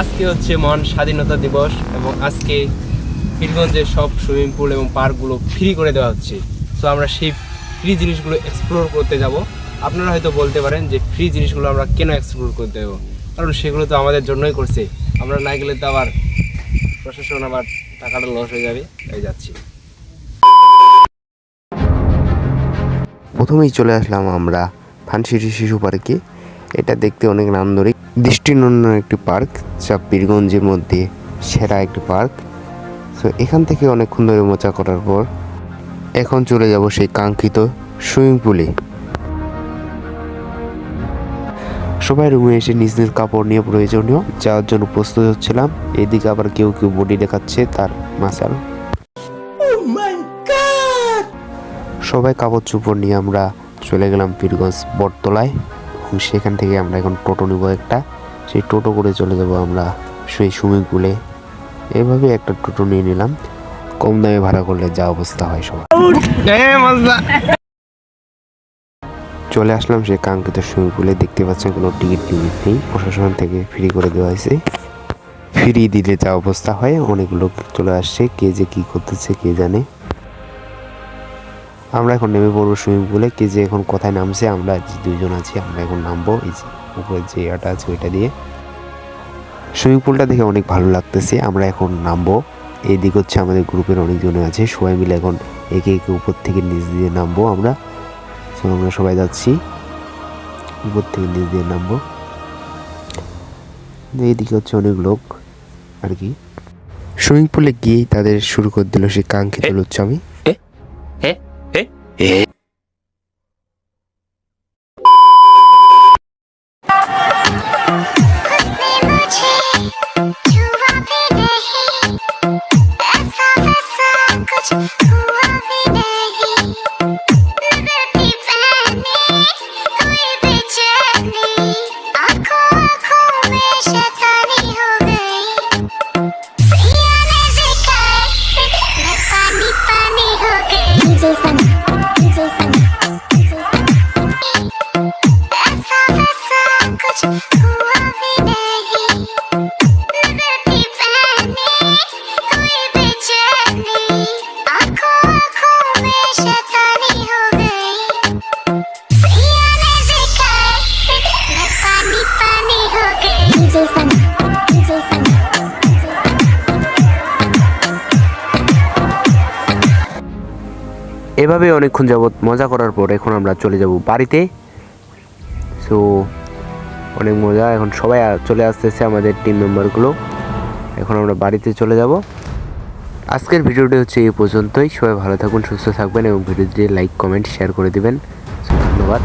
আজকে হচ্ছে মহান স্বাধীনতা দিবস এবং আজকে পীরগঞ্জের সব সুইমিং পুল এবং পার্কগুলো ফ্রি করে দেওয়া হচ্ছে। সো আমরা সেই ফ্রি জিনিসগুলো এক্সপ্লোর করতে যাব। আপনারা হয়তো বলতে পারেন যে ফ্রি জিনিসগুলো আমরা কেন এক্সপ্লোর করতে যাবো, কারণ সেগুলো তো আমাদের জন্যই করছে। আমরা না গেলে তো আবার প্রশাসন আবার টাকাটা লস হয়ে যাবে, তাই যাচ্ছি। প্রথমেই চলে আসলাম আমরা ফানসিটি শিশু পার্কে। এটা দেখতে অনেক নান্দনিক, দৃষ্টিনন্দন একটি পার্ক, যা পীরগঞ্জের মধ্যে সেরা একটি পার্ক। সো এখান থেকে অনেকক্ষণ ধরে মজা করার পর এখন চলে যাব সেই কাঙ্ক্ষিত সুইমিং পুলে। সবাই রুমে এসে নিজ নিজ কাপড় নিয়ে প্রয়োজনীয় যাওয়ার জন্য প্রস্তুত হচ্ছিলাম। এদিকে আবার কেউ কেউ বডি দেখাচ্ছে তার মাসাল। সবাই কাপড় চোপড় নিয়ে আমরা চলে গেলাম পীরগঞ্জ বটতলায় এবং সেখান থেকে আমরা এখন টোটো নিব একটা। সেই টোটো করে চলে যাব আমরা সেই সুইমিং পুলে। এভাবে একটা টোটো নিয়ে নিলাম, কম দামে ভাড়া করলে যা অবস্থা হয় সবার। চলে আসলাম সেই কাঙ্ক্ষিত সুইমিং পুলে। দেখতে পাচ্ছেন কোনো টিকিট নেই, প্রশাসন থেকে ফ্রি করে দেওয়া হয়েছে। ফ্রি দিলে যা অবস্থা হয়, অনেক লোক চলে আসছে, কে যে কী করতেছে কে জানে। আমরা এখন নেমে পড়বো সুইমিং পুলে। কে যে এখন কোথায় নামছে, আমরা যে দুইজন আছি আমরা এখন নামবো। এই যে উপরে যে ইয়াটা আছে ওইটা দিয়ে। সুইমিং পুলটা দেখে অনেক ভালো লাগতেছে। আমরা এখন নামবো। এইদিকে হচ্ছে আমাদের গ্রুপের অনেকজনে আছে, সবাই মিলে এখন একে একে উপর থেকে নিচ দিয়ে নামবো আমরা। তো আমরা সবাই যাচ্ছি, উপর থেকে নিচ দিয়ে নামবো। এইদিকে হচ্ছে অনেক লোক আর কি। সুইমিং পুলে গিয়েই তাদের শুরু করে দিল সেই কাঙ্ক্ষিত লুচ্চামি। এভাবে অনেকক্ষণ যাবৎ মজা করার পর এখন আমরা চলে যাব বাড়িতে। সো অনেক মজা, এখন সবাই চলে আসতেছে আমাদের টিম মেম্বারগুলো। এখন আমরা বাড়িতে চলে যাব। আজকের ভিডিওটি হচ্ছে এই পর্যন্তই। সবাই ভালো থাকুন, সুস্থ থাকবেন এবং ভিডিওটি লাইক কমেন্ট শেয়ার করে দিবেন। ধন্যবাদ।